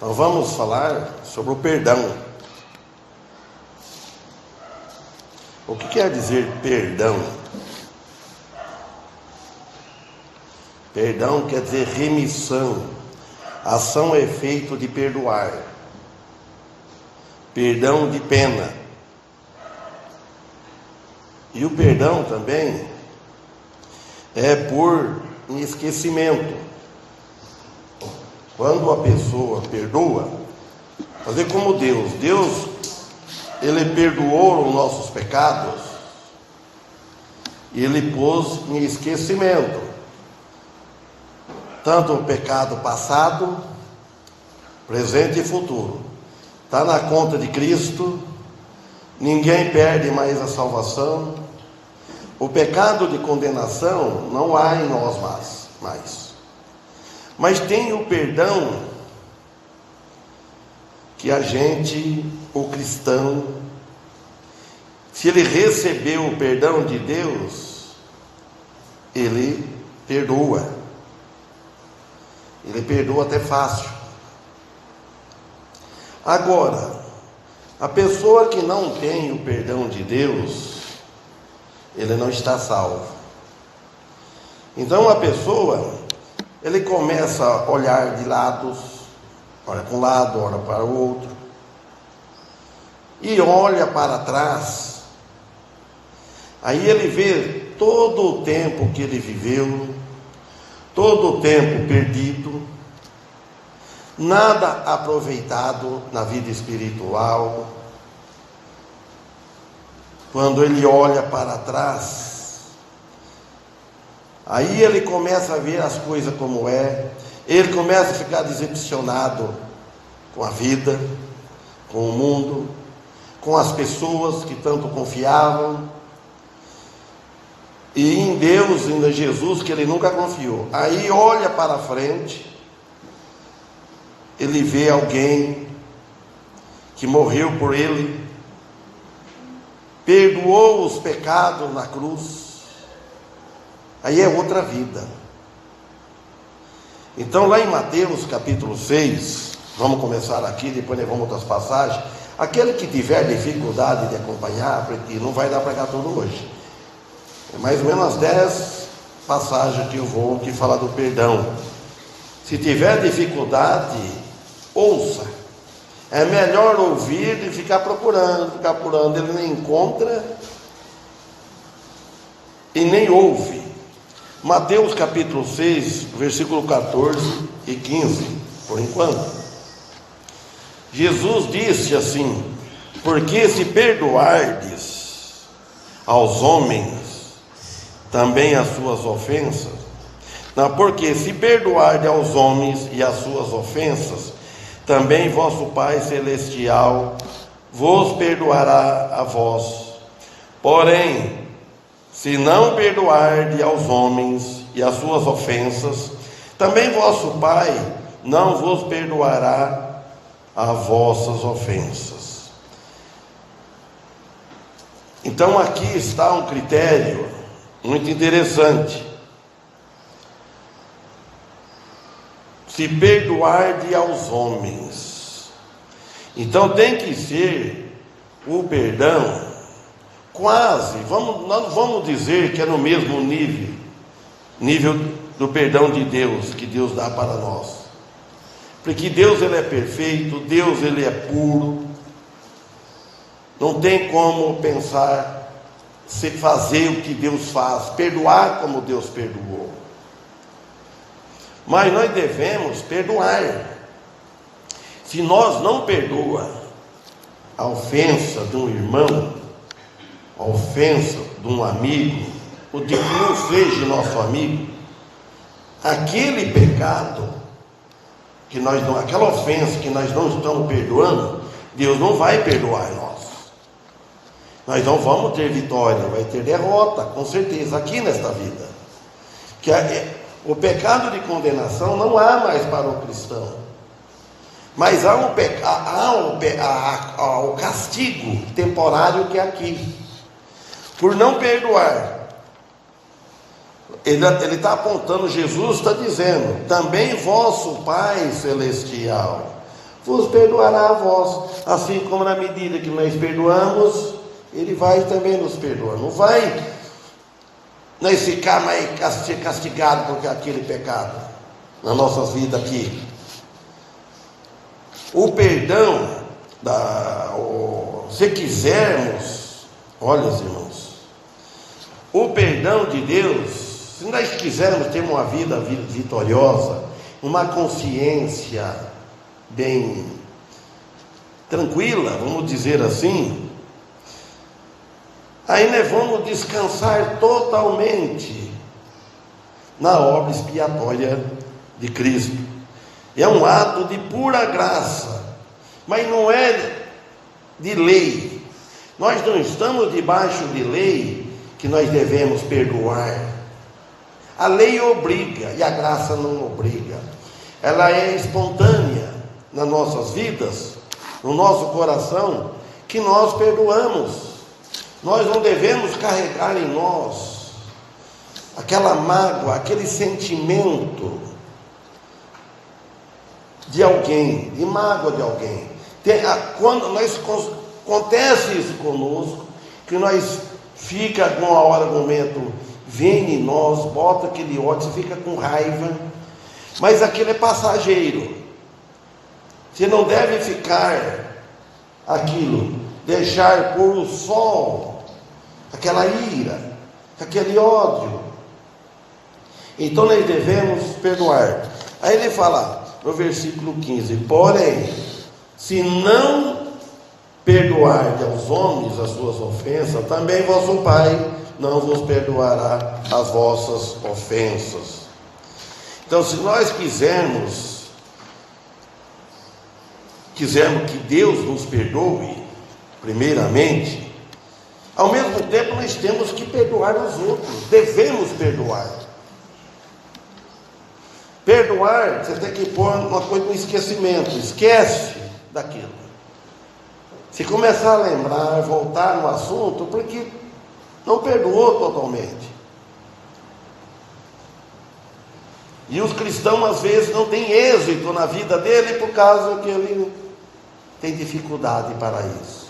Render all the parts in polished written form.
Então vamos falar sobre o perdão. O que quer dizer perdão? Perdão quer dizer remissão, ação, efeito de perdoar, perdão de pena. E o perdão também é por esquecimento. Quando a pessoa perdoa, fazer como Deus. Deus, Ele perdoou os nossos pecados e Ele pôs em esquecimento tanto o pecado passado, presente e futuro. Está na conta de Cristo, ninguém perde mais a salvação. O pecado de condenação não há em nós mais. Mas tem o perdão que a gente, o cristão, se ele recebeu o perdão de Deus, ele perdoa. Ele perdoa até fácil. Agora, a pessoa que não tem o perdão de Deus, ele não está salvo. Então a pessoa, ele começa a olhar de lados, olha para um lado, olha para o outro, e olha para trás. Aí ele vê todo o tempo que ele viveu, todo o tempo perdido, nada aproveitado na vida espiritual. Quando ele olha para trás, aí ele começa a ver as coisas como é, ele começa a ficar decepcionado com a vida, com o mundo, com as pessoas que tanto confiavam, e em Deus, em Jesus, que ele nunca confiou. Aí olha para frente, ele vê alguém que morreu por ele, perdoou os pecados na cruz. Aí é outra vida. Então lá em Mateus capítulo 6, vamos começar aqui, depois nós vamos outras passagens. Aquele que tiver dificuldade de acompanhar, porque não vai dar para cá tudo hoje, é mais ou menos 10 passagens que eu vou que falar do perdão. Se tiver dificuldade, ouça. É melhor ouvir e ficar procurando, ele nem encontra e nem ouve. Mateus capítulo 6, versículo 14 e 15, por enquanto. Jesus disse assim: porque se perdoardes aos homens também as suas ofensas, porque se perdoardes aos homens e as suas ofensas, também vosso Pai Celestial vos perdoará a vós. Porém, se não perdoardes aos homens e as suas ofensas, também vosso Pai não vos perdoará as vossas ofensas. Então aqui está um critério muito interessante. Se perdoardes aos homens, então tem que ser o perdão quase, nós vamos dizer que é no mesmo nível do perdão de Deus, que Deus dá para nós, porque Deus ele é perfeito, Deus ele é puro, não tem como pensar se fazer o que Deus faz, perdoar como Deus perdoou. Mas nós devemos perdoar. Se nós não perdoa a ofensa de um irmão, a ofensa de um amigo, o de que não seja nosso amigo, aquele pecado que nós não, aquela ofensa que nós não estamos perdoando, Deus não vai perdoar nós. Nós não vamos ter vitória, vai ter derrota, com certeza, aqui nesta vida. O pecado de condenação não há mais para o cristão, mas há o castigo temporário que é aqui, por não perdoar. Ele está apontando, Jesus está dizendo, também vosso Pai Celestial vos perdoará a vós. Assim como na medida que nós perdoamos, Ele vai também nos perdoar. Não vai nós ficar mais castigados por aquele pecado nas nossas vidas aqui. O perdão, se quisermos, olha, irmãos, o perdão de Deus, se nós quisermos ter uma vida vitoriosa, uma consciência bem tranquila, vamos dizer assim, aí nós vamos descansar totalmente na obra expiatória de Cristo. É um ato de pura graça, mas não é de lei. Nós não estamos debaixo de lei que nós devemos perdoar. A lei obriga e a graça não obriga. Ela é espontânea nas nossas vidas, no nosso coração, que nós perdoamos. Nós não devemos carregar em nós aquela mágoa, aquele sentimento de alguém, de mágoa de alguém. Quando acontece isso conosco, que nós fica alguma hora, momento, vem em nós, bota aquele ódio, você fica com raiva, mas aquilo é passageiro. Você não deve ficar aquilo, deixar pôr o sol, aquela ira, aquele ódio. Então nós devemos perdoar. Aí ele fala no versículo 15: porém, se não perdoardes aos homens as suas ofensas, também vosso Pai não vos perdoará as vossas ofensas. Então, se nós quisermos que Deus nos perdoe, primeiramente, ao mesmo tempo nós temos que perdoar os outros, devemos perdoar. Perdoar, você tem que pôr uma coisa no esquecimento, esquece daquilo. Se começar a lembrar, voltar no assunto, porque não perdoou totalmente. E os cristãos às vezes não têm êxito na vida dele por causa que ele tem dificuldade para isso.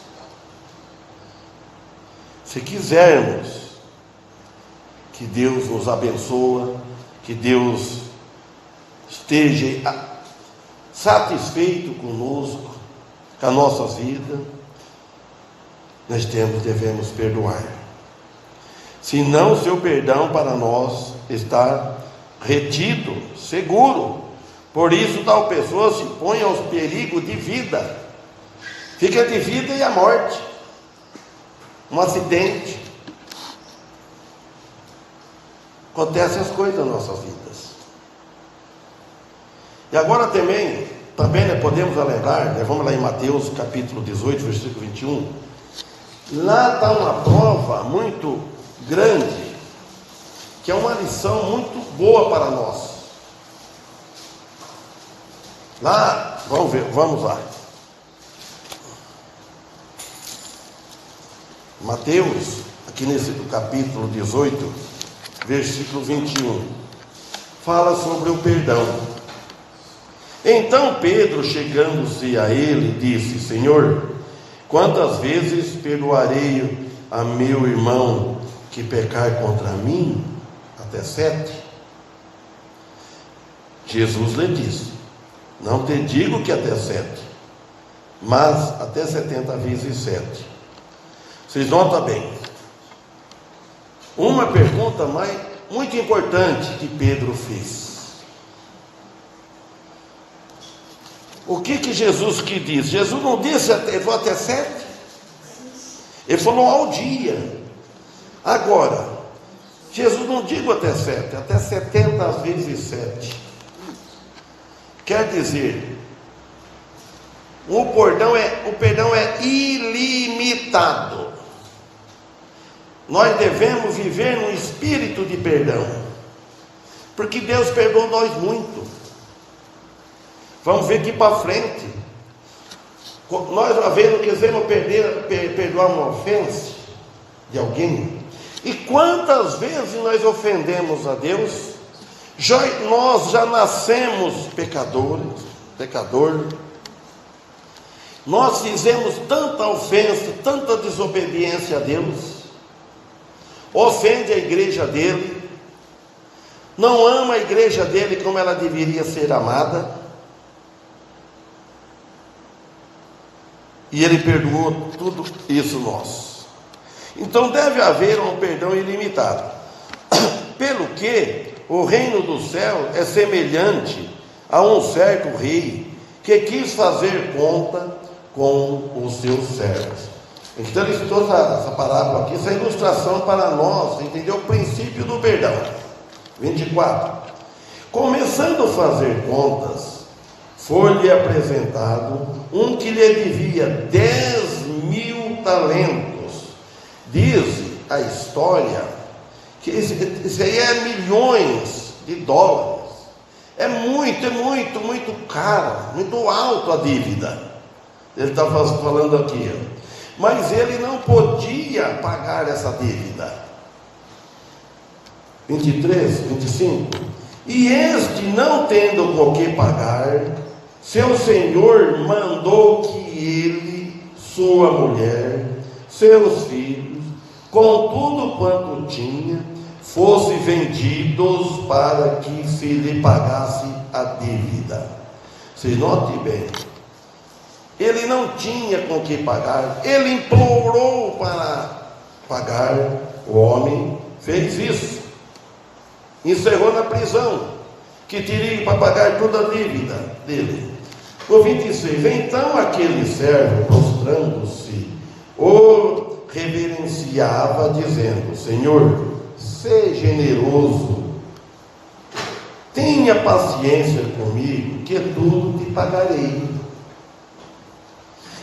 Se quisermos que Deus nos abençoe, que Deus esteja satisfeito conosco, com a nossa vida, nós devemos perdoar. Senão o seu perdão para nós está retido, seguro. Por isso tal pessoa se põe aos perigos de vida. Fica de vida e a morte. Um acidente. Acontecem as coisas nas nossas vidas. E agora também nós podemos lembrar, vamos lá em Mateus capítulo 18, versículo 21. Lá está uma prova muito grande, que é uma lição muito boa para nós. Lá, vamos lá. Mateus, aqui nesse capítulo 18, versículo 21, fala sobre o perdão. Então Pedro, chegando-se a ele, disse: Senhor, quantas vezes perdoarei a meu irmão que pecar contra mim? Até 7? Jesus lhe disse: não te digo que até 7, mas até 70 vezes 7. Vocês notam bem, uma pergunta muito importante que Pedro fez. O que Jesus que diz? Jesus não disse ele falou até 7. Ele falou ao dia. Agora, Jesus não diz até 7, até 70 vezes 7. Quer dizer, o perdão é ilimitado. Nós devemos viver no espírito de perdão, porque Deus perdoou nós muito. Vamos ver aqui para frente. Nós uma vez não quisemos perdoar uma ofensa de alguém. E quantas vezes nós ofendemos a Deus? Nós já nascemos pecador. Nós fizemos tanta ofensa, tanta desobediência a Deus, ofende a igreja dele, não ama a igreja dele como ela deveria ser amada, e ele perdoou tudo isso nós. Então deve haver um perdão ilimitado, pelo que o reino do céu é semelhante a um certo rei que quis fazer conta com os seus servos. Então ele citou essa parábola aqui, essa ilustração para nós entender o princípio do perdão. 24. Começando a fazer contas, foi-lhe apresentado um que lhe devia 10.000 talentos. Diz a história que isso aí é milhões de dólares. É muito caro, muito alto a dívida. Ele está falando aqui, mas ele não podia pagar essa dívida. 23, 25. E este, não tendo com que pagar, seu senhor mandou que ele, sua mulher, seus filhos, com tudo quanto tinha, fossem vendidos para que se lhe pagasse a dívida. Se note bem, ele não tinha com que pagar, ele implorou para pagar, o homem fez isso, encerrou na prisão, que teria para pagar toda a dívida dele. O 26, então aquele servo, prostrando-se, o reverenciava, dizendo: Senhor, sê generoso, tenha paciência comigo, que tudo te pagarei.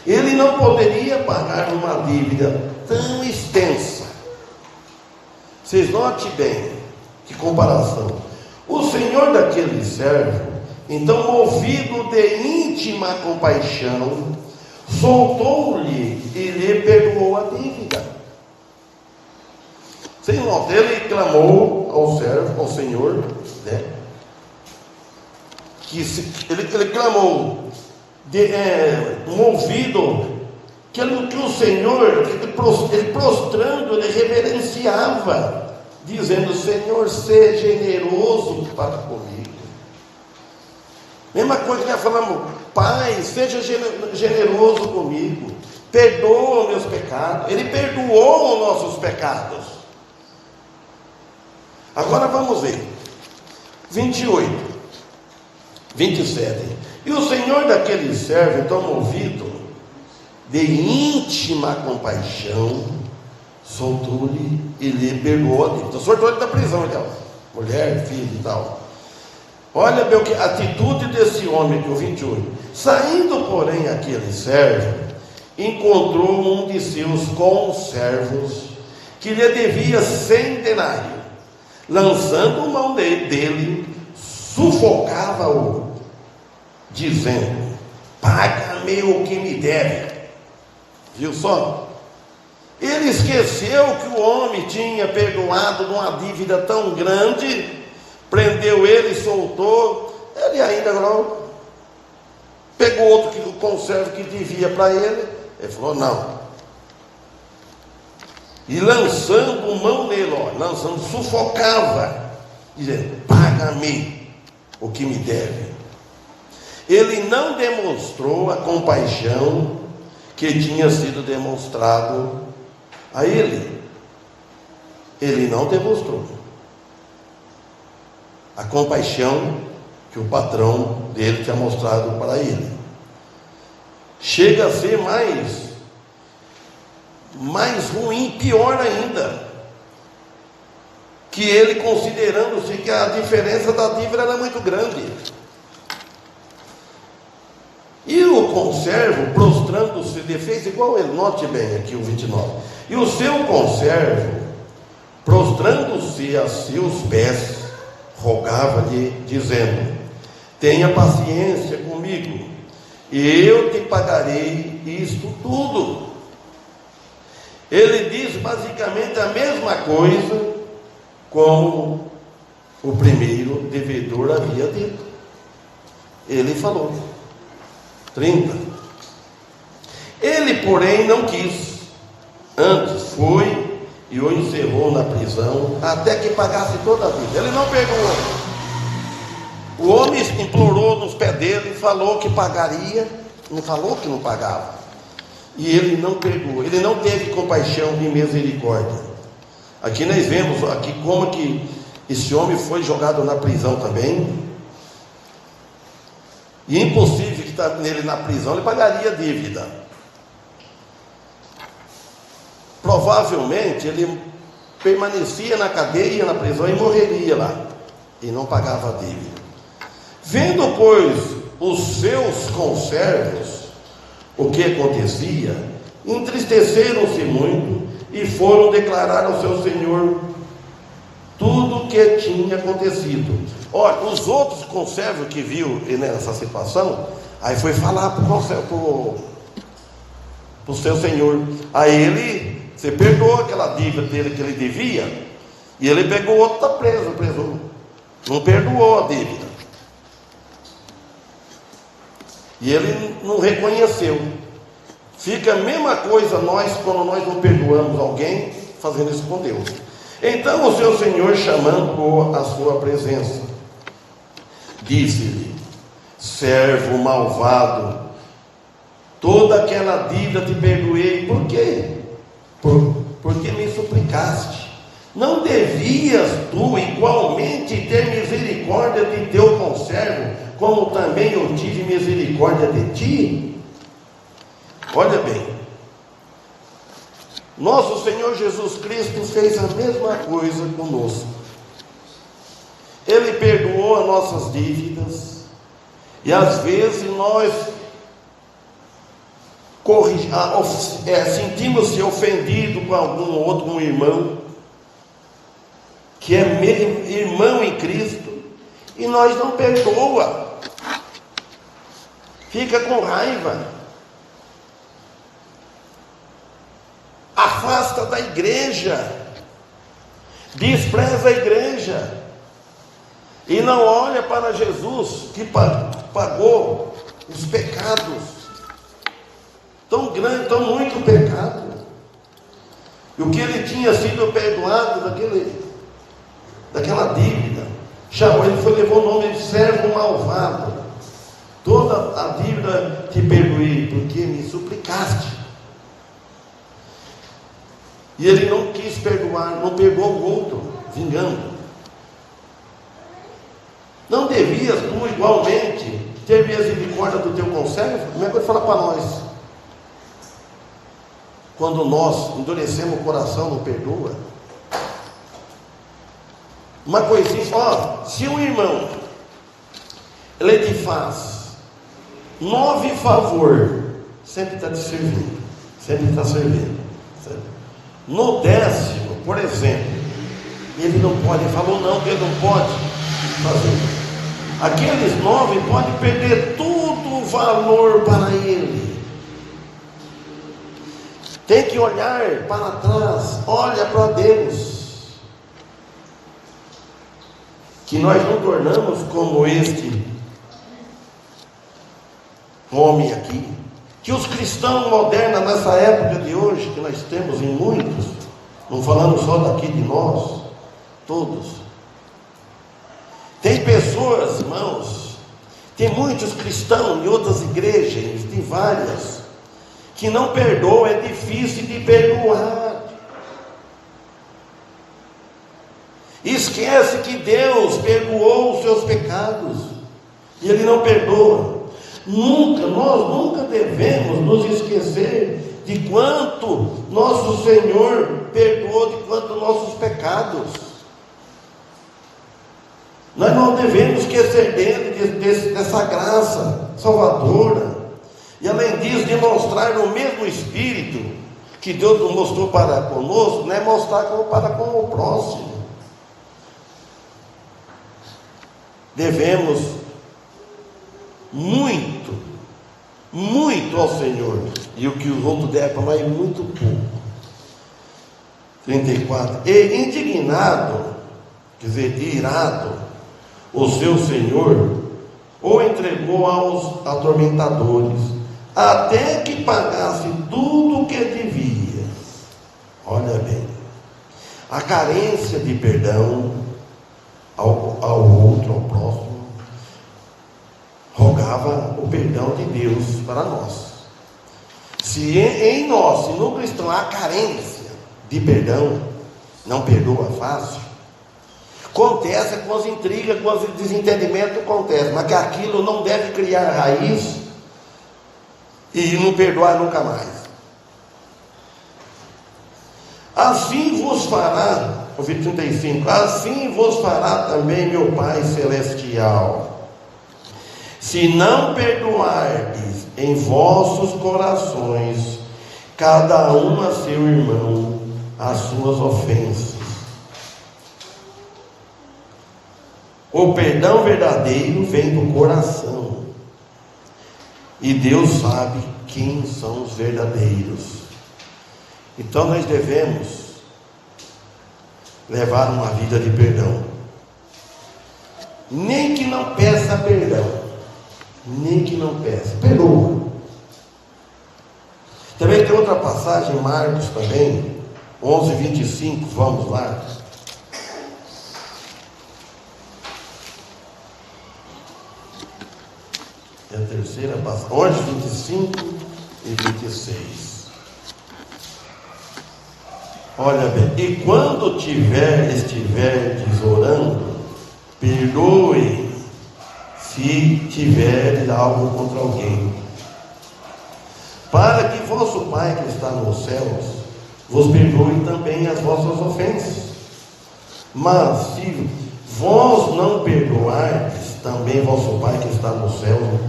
Ele não poderia pagar uma dívida tão extensa. Vocês notem bem que comparação. O senhor daquele servo, então, movido de íntima compaixão, soltou-lhe e lhe perdoou a dívida. Vocês notam, ele clamou ao servo, ao senhor, né? Ele clamou, movido, que o Senhor, ele prostrando, ele reverenciava, dizendo: Senhor, seja generoso para comigo. Mesma coisa que nós falamos: Pai, seja generoso comigo, perdoa meus pecados. Ele perdoou os nossos pecados. Agora vamos ver 28, 27. E o senhor daquele servo, então, movido de íntima compaixão, soltou-lhe e lhe perdoou a dívida. Soltou ele da prisão, então, mulher, filho e tal. Olha bem a atitude desse homem aqui, o 28. Saindo, porém, aquele servo, encontrou um de seus conservos que lhe devia 100 denários. Lançando mão dele, sufocava-o, dizendo: paga-me o que me deve. Viu só? Ele esqueceu que o homem tinha perdoado uma dívida tão grande, prendeu ele, soltou. Ele ainda agora pegou outro conservo que devia para ele. Ele falou: não. E lançando mão nele, sufocava, dizendo: paga-me o que me deve. Ele não demonstrou a compaixão que tinha sido demonstrado a ele. Ele não demonstrou a compaixão que o patrão dele tinha mostrado para ele. Chega a ser mais ruim, pior ainda, que ele, considerando-se que a diferença da dívida era muito grande. E o conservo, prostrando-se, fez igual ele. Note bem aqui o 29. E o seu conservo, prostrando-se a seus pés, rogava-lhe, dizendo: tenha paciência comigo, e eu te pagarei isto tudo. Ele diz basicamente a mesma coisa como o primeiro devedor havia dito. Ele falou. 30. Ele, porém, não quis. Antes foi e o encerrou na prisão até que pagasse toda a dívida. Ele não perdoou. O homem implorou nos pés dele, falou que pagaria, não falou que não pagava. E ele não perdoou, ele não teve compaixão e misericórdia. Aqui nós vemos aqui como que esse homem foi jogado na prisão também. E é impossível que está nele na prisão, ele pagaria a dívida. Provavelmente ele permanecia na cadeia, na prisão, e morreria lá, e não pagava a dívida. Vendo, pois, os seus conservos o que acontecia, entristeceram-se muito e foram declarar ao seu senhor tudo o que tinha acontecido. Olha, os outros conservos que viu nessa situação, aí foi falar para o seu senhor. Aí ele, você perdoou aquela dívida dele que ele devia, e ele pegou o outro, está preso, não perdoou a dívida. E ele não reconheceu. Fica a mesma coisa nós, quando nós não perdoamos alguém, fazendo isso com Deus. Então o seu senhor, chamando-o à sua presença, disse-lhe: servo malvado, toda aquela dívida te perdoei. Por quê? Porque me suplicaste. Não devias tu igualmente ter misericórdia de teu conservo, como também eu tive misericórdia de ti? Olha bem, nosso Senhor Jesus Cristo fez a mesma coisa conosco. Ele perdoou as nossas dívidas, e às vezes nós sentimos-se ofendidos com algum outro, um irmão, que é irmão em Cristo, e nós não perdoa, fica com raiva, afasta da igreja, despreza a igreja, e não olha para Jesus, que pagou os pecados tão grandes, tão muito pecado, e o que ele tinha sido perdoado daquela dívida, chamou, ele levou o nome de servo malvado. Toda a dívida te perdoei, porque me suplicaste. E ele não quis perdoar, não perdoou o outro, vingando. Não devias tu igualmente ter misericórdia do teu conservo? Como é que ele fala para nós? Quando nós endurecemos o coração, não perdoa. Uma coisinha, se um irmão ele te faz 9 favor, sempre está te servindo, sempre está servindo. Certo? No 10º, por exemplo, ele não pode, ele falou não, que ele não pode fazer. Aqueles 9 podem perder todo o valor para ele. Tem que olhar para trás, olha para Deus. Que nós não tornamos como este homem aqui. Que os cristãos modernos nessa época de hoje, que nós temos em muitos, não falando só daqui de nós, todos. Tem pessoas, irmãos, tem muitos cristãos em outras igrejas, tem várias, que não perdoam, é difícil de perdoar. Esquece que Deus perdoou os seus pecados, e Ele não perdoa. Nós nunca devemos nos esquecer de quanto nosso Senhor perdoou, de quanto nossos pecados. Nós não devemos esquecer dele, dessa graça salvadora. E além disso, demonstrar no mesmo Espírito que Deus nos mostrou para conosco, né, mostrar para com o próximo. Devemos muito, muito ao Senhor, e o que os outros devem para nós é muito pouco. 34. E indignado, quer dizer, irado, o seu Senhor o entregou aos atormentadores, até que pagasse tudo o que devia. Olha bem, a carência de perdão ao outro, ao próximo, rogava o perdão de Deus para nós. Se em nós, se no cristão há carência de perdão, não perdoa fácil, acontece com as intrigas, com os desentendimentos, acontece, mas que aquilo não deve criar raiz e não perdoar nunca mais. Assim vos fará, o versículo 35, assim vos fará também meu Pai Celestial, se não perdoardes em vossos corações, cada um a seu irmão, as suas ofensas. O perdão verdadeiro vem do coração, e Deus sabe quem são os verdadeiros. Então nós devemos levar uma vida de perdão, nem que não peça perdão, nem que não peça, perdoa. Também tem outra passagem em Marcos também, 11:25, vamos lá. É a terceira passagem, 11:25 e 26. Olha bem, e quando estiverdes orando, perdoe se tiverdes algo contra alguém, para que vosso Pai que está nos céus vos perdoe também as vossas ofensas. Mas se vós não perdoardes, também vosso Pai que está nos céus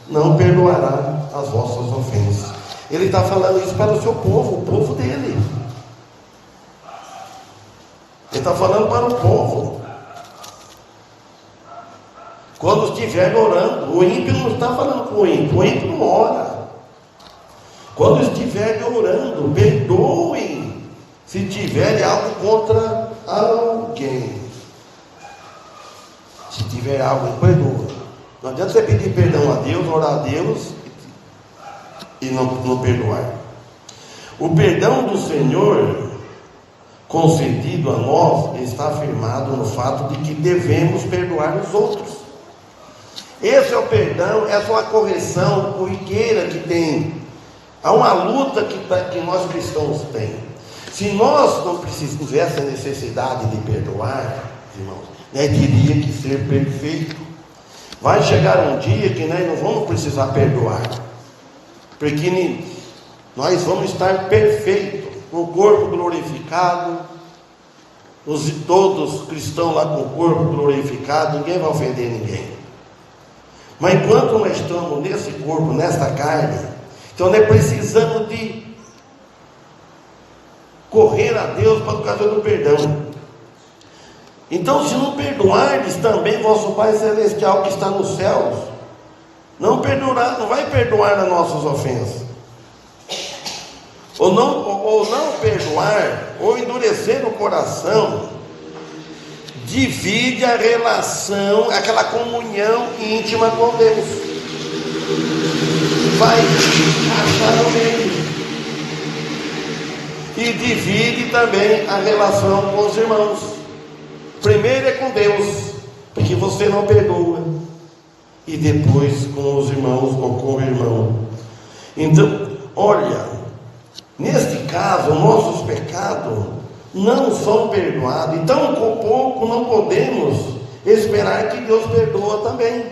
não perdoará as vossas ofensas. Ele está falando isso para o seu povo, o povo dele. Ele está falando para o povo. Quando estiver orando, o ímpio não está falando com o ímpio não ora. Quando estiver orando, perdoem se tiver algo contra alguém. Se tiver algo, perdoa. Não adianta você pedir perdão a Deus, orar a Deus e não perdoar. O perdão do Senhor concedido a nós está afirmado no fato de que devemos perdoar os outros. Esse é o perdão, essa é uma correção corriqueira que tem. Há uma luta que nós cristãos temos. Se nós não tivéssemos a necessidade de perdoar, irmãos, nós teria que ser perfeito. Vai chegar um dia que nós não vamos precisar perdoar, porque nós vamos estar perfeitos, com o corpo glorificado, todos os cristãos lá com o corpo glorificado, ninguém vai ofender ninguém. Mas enquanto nós estamos nesse corpo, nessa carne, então nós precisamos de correr a Deus por causa do perdão. Então, se não perdoardes também vosso Pai Celestial que está nos céus, não vai perdoar as nossas ofensas. Ou não perdoar, ou endurecer o coração, divide a relação, aquela comunhão íntima com Deus. Vai achar no meio. E divide também a relação com os irmãos. Primeiro é com Deus, porque você não perdoa, e depois com os irmãos ou com o irmão. Então, olha, neste caso, nossos pecados não são perdoados, e tão pouco não podemos esperar que Deus perdoa também,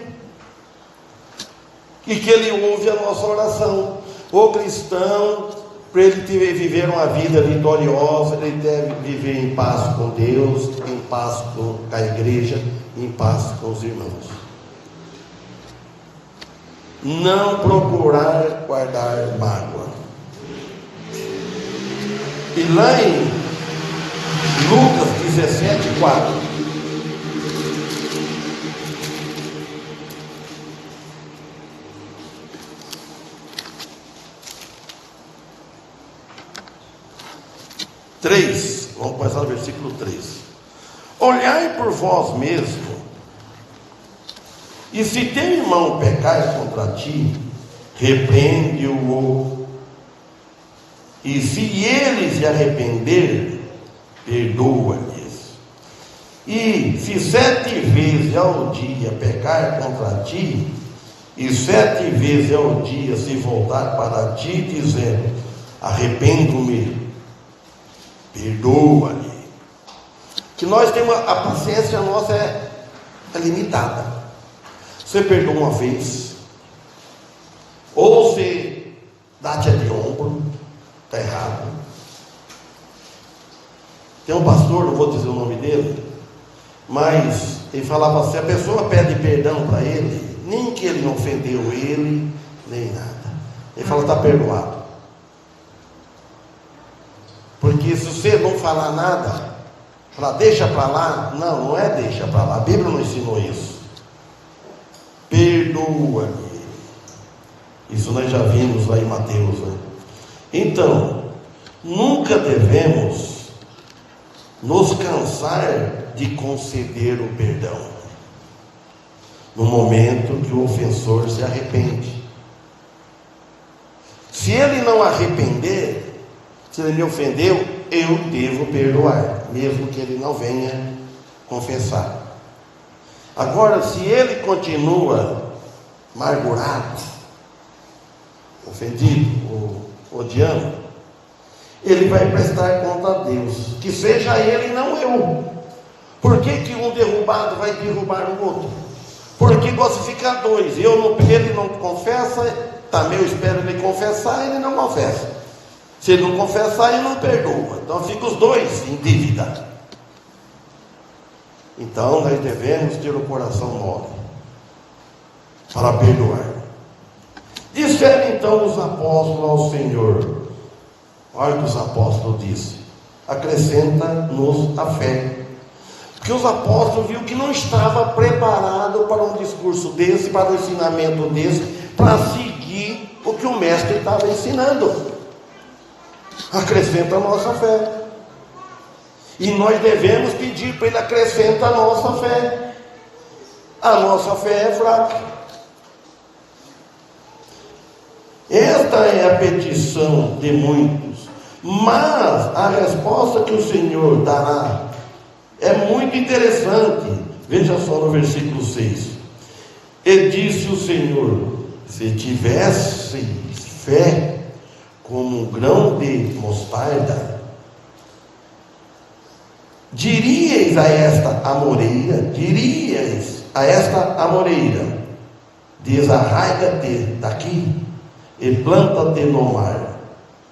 e que Ele ouve a nossa oração. O cristão, para ele viver uma vida vitoriosa, ele deve viver em paz com Deus, em paz com a igreja, em paz com os irmãos. Não procurar guardar mágoa. E lá em Lucas 17:4, vamos passar no versículo 3. Olhai por vós mesmo, e se teu irmão pecar contra ti, repreende-o, e se ele se arrepender, perdoa-lhes. E se 7 vezes ao dia pecar contra ti, e 7 vezes ao dia se voltar para ti, dizendo: arrependo-me, perdoa-lhe. Que nós temos, a paciência nossa é limitada. Você perdoa uma vez, ou você dá-te de ombro, está errado. Tem um pastor, não vou dizer o nome dele, mas ele falava assim: a pessoa pede perdão para ele, nem que ele não ofendeu ele, nem nada. Ele fala: está perdoado. Porque se você não falar nada, falar deixa para lá, não é deixa para lá. A Bíblia não ensinou isso. Perdoa-lhe. Isso nós já vimos lá em Mateus, né? Então, nunca devemos nos cansar de conceder o perdão no momento que o ofensor se arrepende. Se ele não arrepender, se ele me ofendeu, eu devo perdoar, mesmo que ele não venha confessar. Agora, se ele continua amargurado, ofendido, odiando, ele vai prestar conta a Deus, que seja ele e não eu. Por que um derrubado vai derrubar o outro? Porque gosta de ficar dois. Ele não confessa, também eu espero ele confessar, ele não confessa. Se ele não confessar, ele não perdoa. Então fica os dois em dívida. Então nós devemos ter o coração mole para perdoar. Disseram então os apóstolos ao Senhor: olha o que os apóstolos disseram: acrescenta-nos a fé. Porque os apóstolos viram que não estava preparado para um discurso desse, para um ensinamento desse, para seguir o que o mestre estava ensinando. Acrescenta a nossa fé. E nós devemos pedir para ele acrescentar a nossa fé. A nossa fé é fraca. Esta é a petição de muitos, mas a resposta que o Senhor dará é muito interessante. Veja só no versículo 6. E disse o Senhor: se tivesse fé como um grão de mostarda, dirias a esta amoreira, desarraiga-te daqui e planta-te no mar,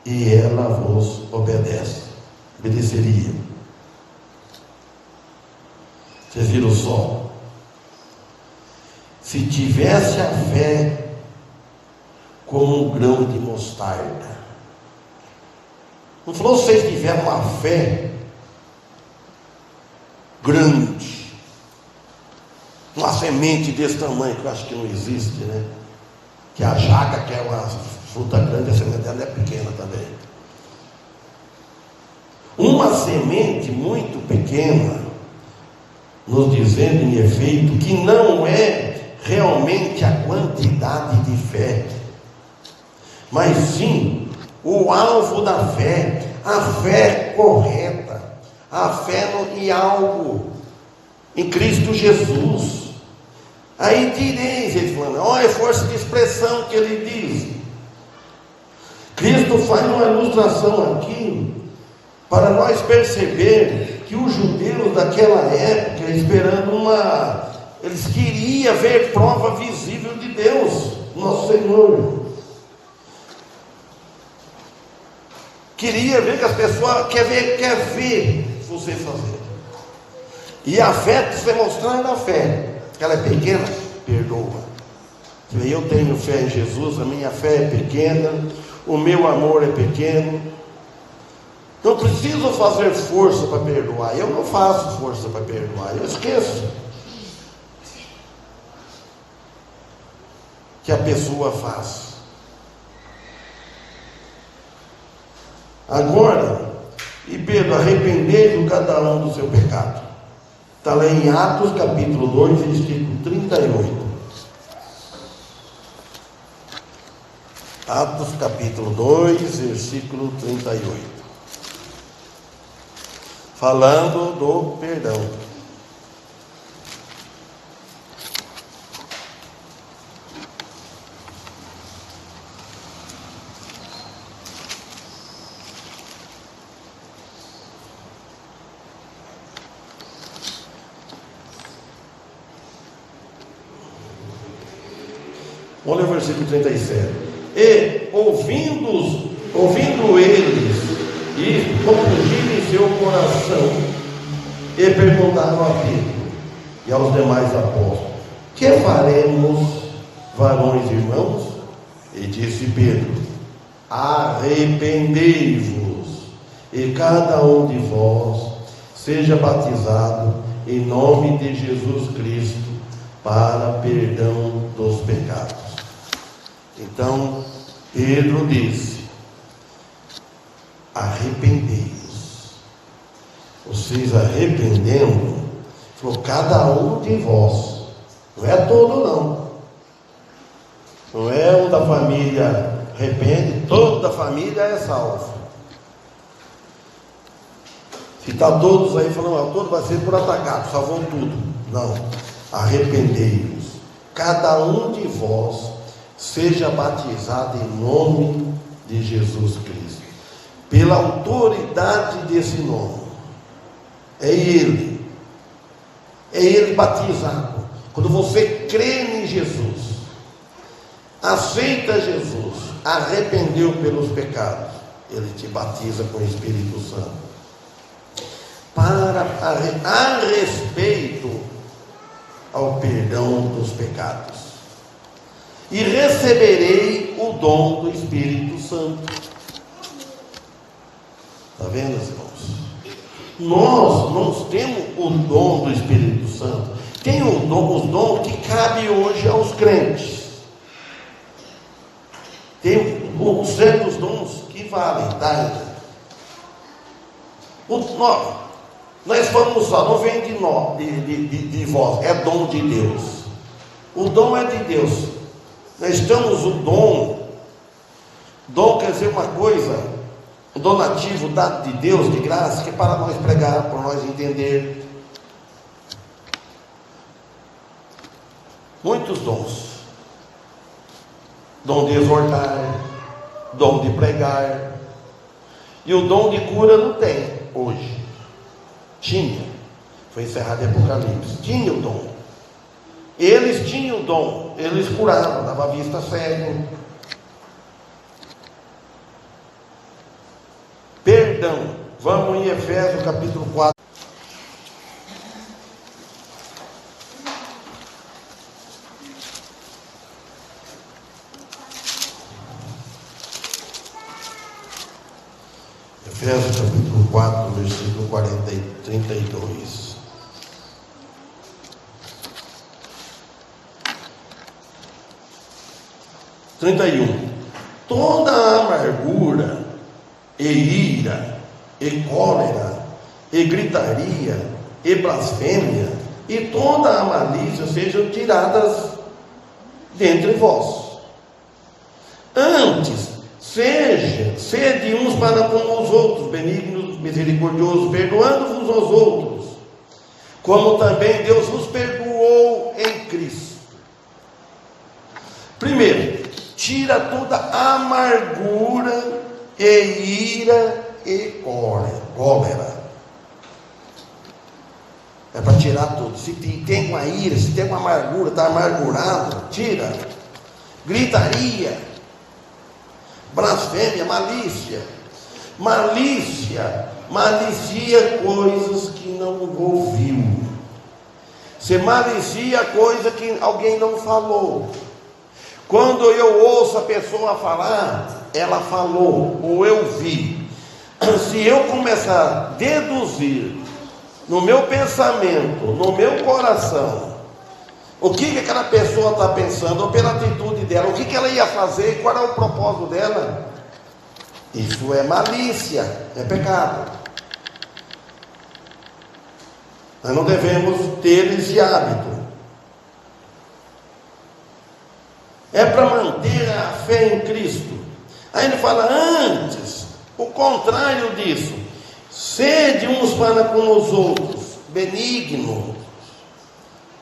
e ela vos obedeceria. Vocês viram só? Se tivesse a fé como um grão de mostarda. Não falou se vocês tiveram uma fé grande, uma semente desse tamanho, que eu acho que não existe, né? Que a jaca, que é uma fruta grande, a semente dela é pequena também. Uma semente muito pequena, nos dizendo em efeito que não é realmente a quantidade de fé, mas sim o alvo da fé, a fé correta, a fé em algo, em Cristo Jesus. Aí direis, ele falando, olha a força de expressão que ele diz. Cristo faz uma ilustração aqui, para nós perceber que os judeus daquela época, eles queriam ver prova visível de Deus, nosso Senhor. Queria ver que as pessoas quer ver você fazer. E a fé, você mostrar a fé, que ela é pequena, perdoa. Eu tenho fé em Jesus, a minha fé é pequena, o meu amor é pequeno. Não preciso fazer força para perdoar. Eu não faço força para perdoar, eu esqueço que a pessoa faz. Agora, e Pedro, arrependei-vos cada um do seu pecado. Está lá em Atos capítulo 2, versículo 38. Atos capítulo 2, versículo 38. Falando do perdão. Olha o versículo 37. E ouvindo eles, e compungiram em seu coração, e perguntaram a Pedro e aos demais apóstolos: que faremos, varões e irmãos? E disse Pedro: arrependei-vos, e cada um de vós seja batizado em nome de Jesus Cristo para perdão dos pecados. Então Pedro disse: arrependei-vos. Vocês arrependendo, falou, cada um de vós, não é todo não. Não é um da família arrepende, toda a família é salvo. Se está todos aí falando, todo vai ser por atacado, salvou tudo. Não, arrependei-vos, cada um de vós seja batizado em nome de Jesus Cristo, pela autoridade desse nome. É Ele batizado. Quando você crê em Jesus, aceita Jesus, arrependeu pelos pecados, Ele te batiza com o Espírito Santo. A respeito ao perdão dos pecados. E receberei o dom do Espírito Santo. Está vendo, irmãos? Nós temos o dom do Espírito Santo. Tem os dons que cabem hoje aos crentes. Tem os certos dons que valem, tá? Nós vamos usar, não vem de nós, de vós, é dom de Deus. O dom é de Deus. Nós estamos o dom quer dizer uma coisa, um donativo dado de Deus, de graça, que é para nós pregar, para nós entender. Muitos dons. Dom de exortar, dom de pregar. E o dom de cura não tem hoje. Tinha. Foi encerrado em Apocalipse. Tinha o dom. Eles tinham o dom. Eles curavam, davam vista cego. Perdão. Vamos em Efésios capítulo 4. Efésios capítulo 4, versículo 32. Toda amargura, e ira, e cólera, e gritaria, e blasfêmia, e toda a malícia sejam tiradas dentre vós. Antes, sede uns para com os outros, benignos, misericordiosos, perdoando-vos aos outros, como também Deus vos perdoou em Cristo. Primeiro, tira toda amargura, e ira, e cólera. É para tirar tudo. Se tem uma ira, se tem uma amargura, está amargurado, tira. Gritaria, blasfêmia, malícia, malicia coisas que não ouviu. Você malicia coisa que alguém não falou. Quando eu ouço a pessoa falar, ela falou, ou eu vi. Se eu começar a deduzir no meu pensamento, no meu coração, o que aquela pessoa está pensando, ou pela atitude dela, o que ela ia fazer, qual é o propósito dela, isso é malícia, é pecado. Nós não devemos ter esse hábito. É para manter a fé em Cristo. Aí ele fala: antes, o contrário disso, sede uns para com os outros, benigno,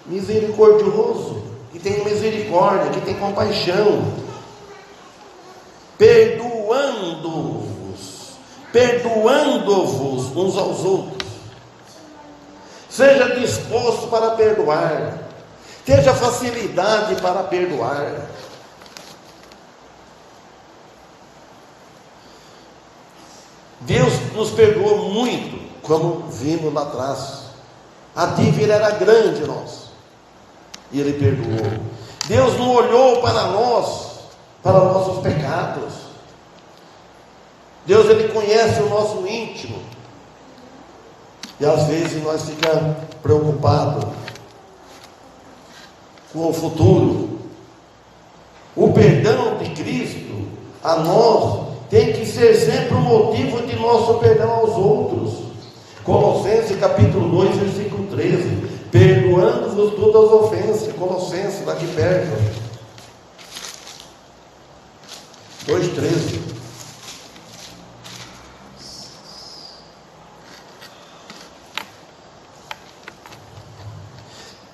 misericordioso, que tem misericórdia, que tem compaixão, perdoando-vos uns aos outros. Seja disposto para perdoar, tenha facilidade para perdoar. Deus nos perdoou muito, como vimos lá atrás. A dívida era grande nós, e Ele perdoou. Deus não olhou para nós, para os nossos pecados. Deus, Ele conhece o nosso íntimo, e às vezes nós ficamos preocupados com o futuro. O perdão de Cristo a nós tem que ser sempre o motivo de nosso perdão aos outros. Colossenses capítulo 2, versículo 13: perdoando-vos todas as ofensas. Colossenses, daqui perto, 2,13.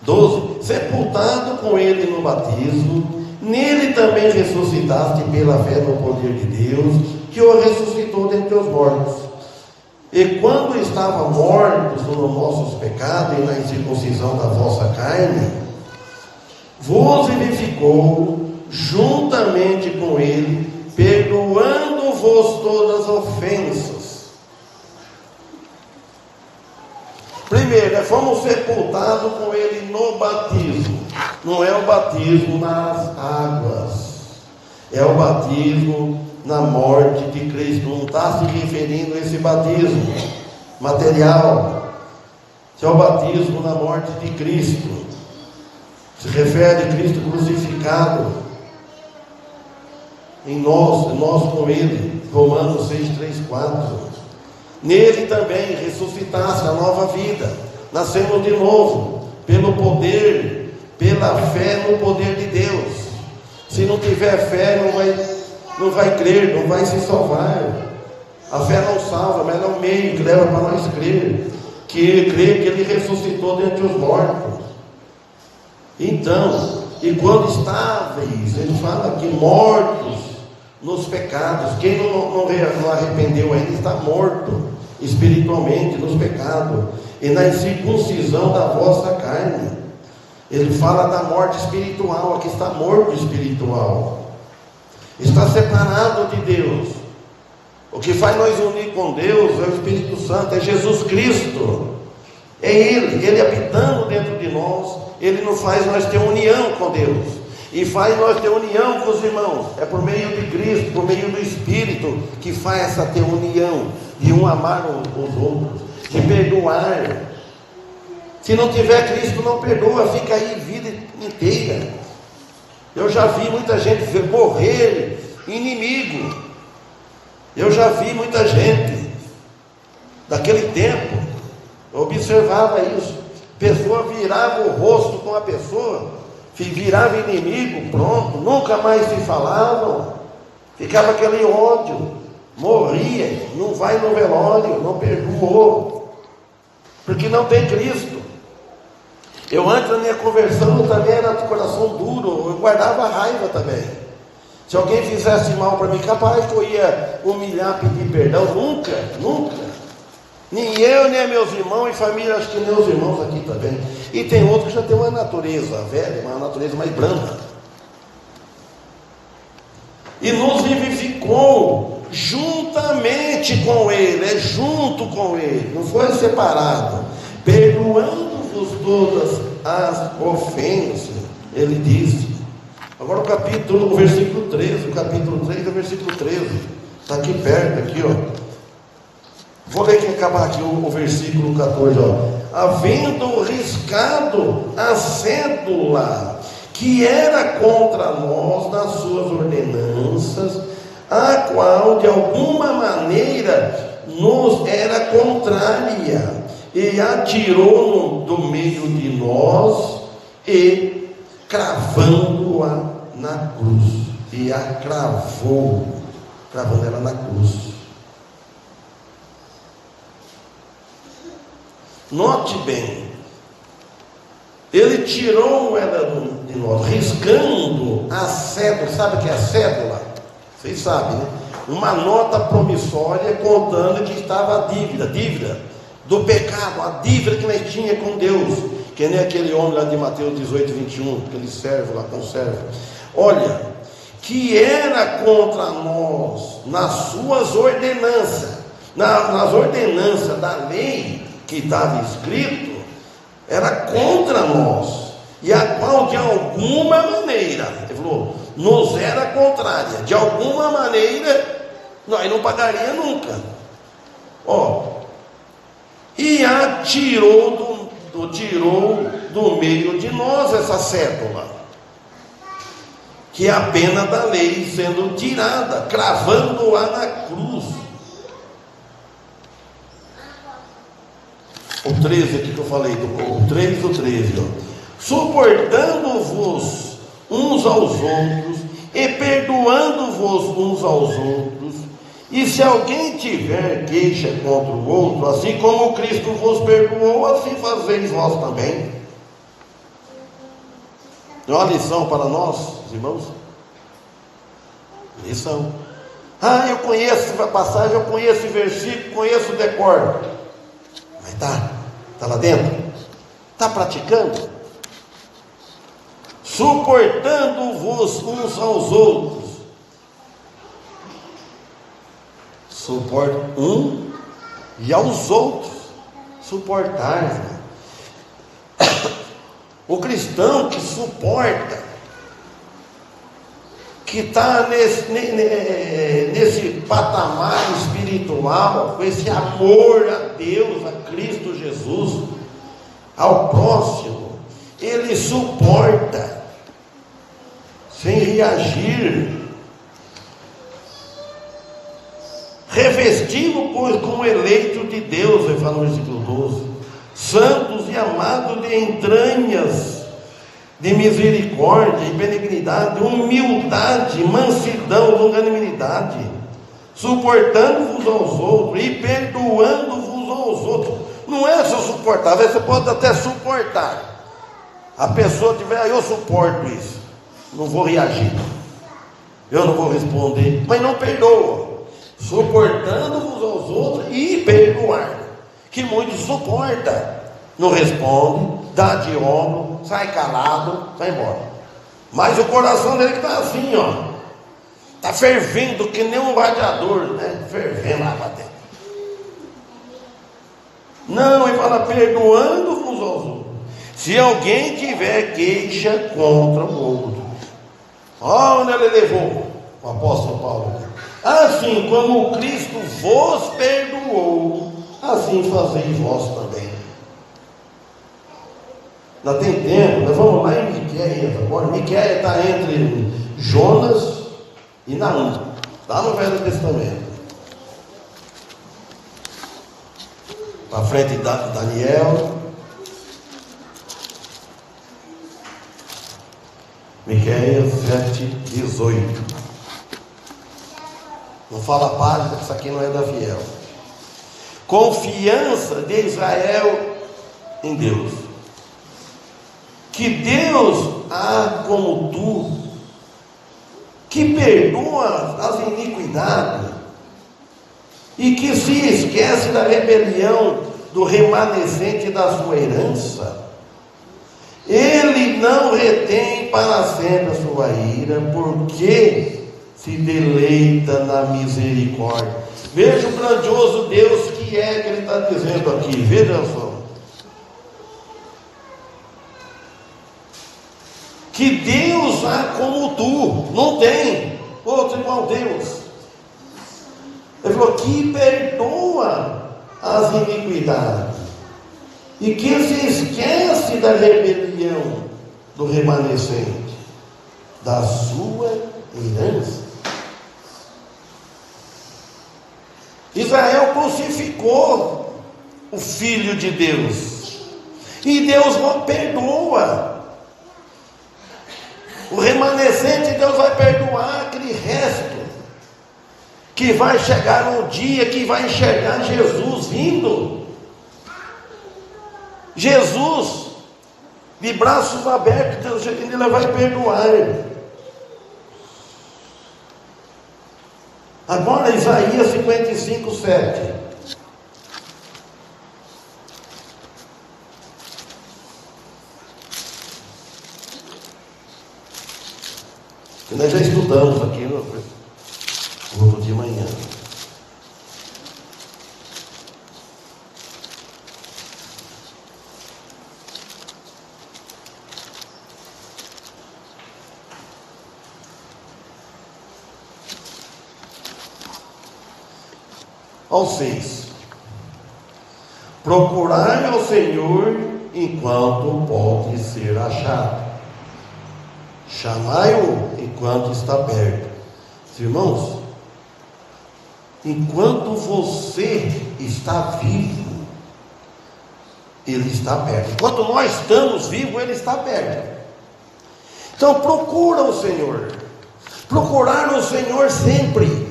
12: sepultado com ele no batismo, nele também ressuscitaste pela fé no poder de Deus, que o ressuscitou dentre os mortos. E quando estavam mortos nos nossos pecados e na incircuncisão da vossa carne, vos vivificou juntamente com ele, perdoando-vos todas as ofensas. Primeiro, fomos sepultados com ele no batismo. Não é o batismo nas águas, é o batismo na morte de Cristo. Não está se referindo a esse batismo material, é o batismo na morte de Cristo. Se refere a Cristo crucificado em nós com ele. Romanos 6, 3, 4. Nele também ressuscitasse a nova vida, nascemos de novo, pelo poder, pela fé no poder de Deus. Se não tiver fé, não vai crer, não vai se salvar. A fé não salva, mas é o meio que leva para nós crer, que ele ressuscitou dentre os mortos. Então, e quando estáveis, ele fala que mortos nos pecados, quem não arrependeu ainda está morto espiritualmente nos pecados, e na incircuncisão da vossa carne. Ele fala da morte espiritual, aqui está morto espiritual, está separado de Deus. O que faz nós unir com Deus é o Espírito Santo, é Jesus Cristo, é Ele habitando dentro de nós. Ele não faz nós ter união com Deus, e faz nós ter união com os irmãos. É por meio de Cristo, por meio do Espírito, que faz essa ter união, de um amar os outros, de perdoar. Se não tiver Cristo, não perdoa, fica aí vida inteira. Eu já vi muita gente morrer inimigo. Eu já vi muita gente daquele tempo, eu observava isso. Pessoa virava o rosto com a pessoa, virava inimigo, pronto, nunca mais se falavam, ficava aquele ódio, morria, não vai no velório, não perdoou, porque não tem Cristo. Eu antes da minha conversão, eu também era de coração duro, eu guardava raiva também. Se alguém fizesse mal para mim, capaz que eu ia humilhar, pedir perdão. Nunca. Nem eu, nem meus irmãos e família, acho que meus irmãos aqui também. E tem outros que já tem uma natureza velha, uma natureza mais branda. E nos vivificou juntamente com Ele, é junto com Ele, não foi separado. Perdoando-vos todas as ofensas, Ele disse. Agora o versículo 13, o capítulo 3 é o versículo 13, está aqui perto, aqui, ó. Vou ler que acabar aqui o versículo 14, ó. Havendo riscado a cédula que era contra nós nas suas ordenanças, a qual de alguma maneira nos era contrária, e atirou-no do meio de nós, e cravando-a na cruz, e a cravou cravando ela na cruz. Note bem, ele tirou ela de nós, riscando a cédula. Sabe o que é a cédula? Vocês sabem, né? Uma nota promissória contando que estava a dívida do pecado, a dívida que nós tínhamos com Deus, que nem aquele homem lá de Mateus 18, 21, aquele servo lá com servo. Olha, que era contra nós, nas suas ordenanças, nas ordenanças da lei que estava escrito, era contra nós, e a qual de alguma maneira, ele falou, nos era contrária, de alguma maneira, nós não pagaria nunca. E a tirou do meio de nós essa cédula, que é a pena da lei sendo tirada, cravando-a na cruz. O 13 aqui que eu falei, o 3 e o 13, suportando-vos uns aos outros e perdoando-vos uns aos outros, e se alguém tiver queixa contra o outro, assim como Cristo vos perdoou, assim fazeis vós também. É uma lição para nós, irmãos. Lição. Eu conheço a passagem, eu conheço o versículo, conheço o decor. Mas está lá dentro? Está praticando? Suportando-vos uns aos outros. Suporte um e aos outros. Suportar. O cristão que suporta, que está nesse patamar espiritual, com esse amor a Deus, a Cristo Jesus, ao próximo, ele suporta, sem reagir, revestido, pois, como eleito de Deus, ele fala no versículo 12, santos e amados de entranhas, de misericórdia e benignidade, humildade, mansidão, longanimidade, suportando-vos aos outros e perdoando-vos aos outros. Não é só suportar, às vezes você pode até suportar. A pessoa tiver, eu suporto isso, não vou reagir, eu não vou responder, mas não perdoa. Suportando-vos aos outros e perdoar, que muitos suportam, não responde, dá de ombro, sai calado, vai embora. Mas o coração dele está assim, está fervendo que nem um radiador, né? Fervendo lá para dentro. Não, ele fala perdoando-vos aos outros. Se alguém tiver queixa contra o outro, onde ele levou o apóstolo Paulo? Assim como Cristo vos perdoou, assim fazeis vós também. Ainda tem tempo, nós vamos lá em Miqueias agora. Miqueias está entre Jonas e Naum, está no Velho Testamento. Para frente de Daniel. Miqueias 7:18. Não fala a página, isso aqui não é da Fiel. Confiança de Israel em Deus. Que Deus há como tu, que perdoa as iniquidades e que se esquece da rebelião do remanescente da sua herança. Ele não retém para sempre a sua ira, porque se deleita na misericórdia. Veja o grandioso Deus que ele está dizendo aqui, veja só. Que Deus há como tu, não tem outro igual a Deus. Ele falou que perdoa as iniquidades e que se esquece da rebelião do remanescente da sua herança. Israel crucificou o Filho de Deus e Deus não perdoa. O remanescente Deus vai perdoar aquele resto que vai chegar um dia que vai enxergar Jesus vindo. Jesus, de braços abertos, Deus, Ele vai perdoar. Agora Isaías 55, 7. Nós já estudamos aqui no outro de manhã. Ao 6. Procurai ao Senhor enquanto pode ser achado. Chamai-o enquanto está perto. Irmãos, enquanto você está vivo, Ele está perto. Enquanto nós estamos vivos, Ele está perto. Então procura o Senhor. Procurar o Senhor sempre.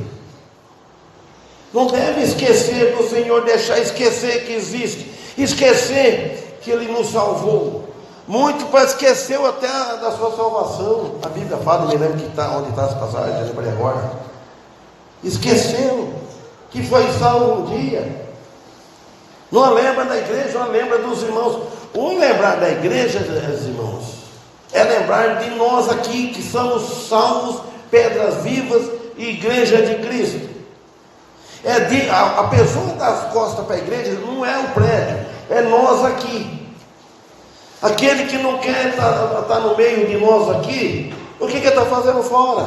Não deve esquecer do Senhor, deixar esquecer que existe, esquecer que Ele nos salvou. Muito esqueceu até da sua salvação. A Bíblia fala, me lembro onde está as passagens, eu lembrei agora. Esqueceu que foi salvo um dia. Não lembra da igreja, não lembra dos irmãos. O lembrar da igreja, irmãos, é lembrar de nós aqui, que somos salvos, pedras vivas e igreja de Cristo. A pessoa das costas para a igreja não é o prédio, é nós aqui. Aquele que não quer estar no meio de nós aqui, o que ele está fazendo fora?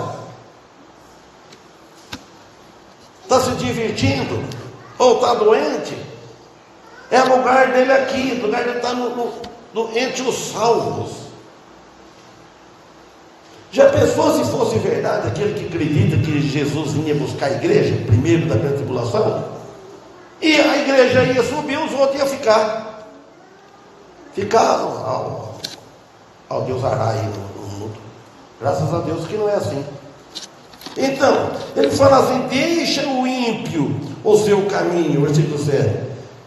Está se divertindo? Ou está doente? É o lugar dele aqui, o lugar dele está entre os salvos. Já pensou se fosse verdade aquele que acredita que Jesus vinha buscar a igreja, primeiro da grande tribulação? E a igreja ia subir, os outros iam ficar ao Deus ará aí no mundo. Graças a Deus que não é assim. Então, ele fala assim: deixa o ímpio o seu caminho, versículo 7,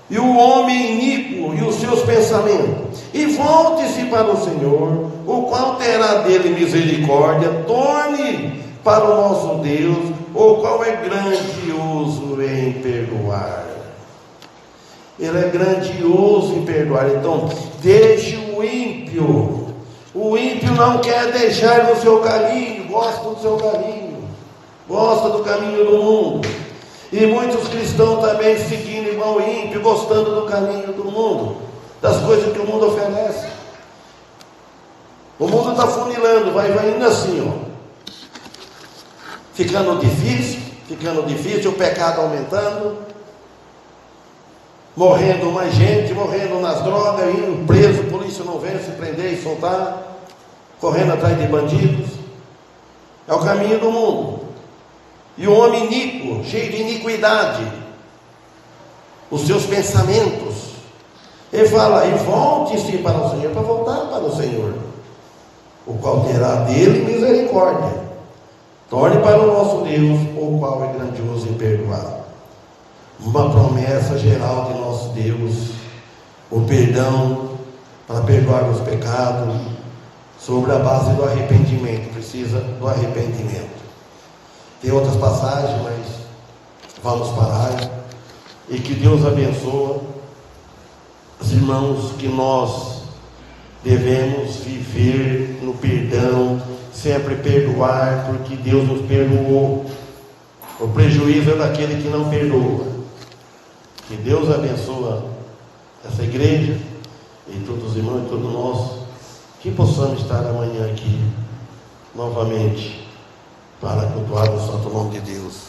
e o homem iníquo e os seus pensamentos, e volte-se para o Senhor, o qual terá dele misericórdia. Torne para o nosso Deus, o qual é grandioso em perdoar. Ele é grandioso em perdoar. Então, deixe o ímpio. O ímpio não quer deixar o seu caminho, gosta do seu caminho, gosta do caminho do mundo. E muitos cristãos também seguindo igual o ímpio, gostando do caminho do mundo, das coisas que o mundo oferece. O mundo está funilando, vai indo assim, ó. Ficando difícil, o pecado aumentando. Morrendo mais gente, morrendo nas drogas, indo preso, a polícia não vem se prender e soltar, correndo atrás de bandidos. É o caminho do mundo. E o homem iníquo, cheio de iniquidade, os seus pensamentos. Ele fala: e volte-se para o Senhor, para voltar para o Senhor, o qual terá dele misericórdia. Torne para o nosso Deus, o qual é grandioso em perdoar. Uma promessa geral de nosso Deus, o perdão para perdoar os pecados, sobre a base do arrependimento. Precisa do arrependimento. Tem outras passagens, mas vamos parar. E que Deus abençoe os irmãos, que nós devemos viver no perdão, sempre perdoar, porque Deus nos perdoou. O prejuízo é daquele que não perdoa. Que Deus abençoe essa igreja e todos os irmãos e todos nós, que possamos estar amanhã aqui novamente para cultuar o santo nome de Deus.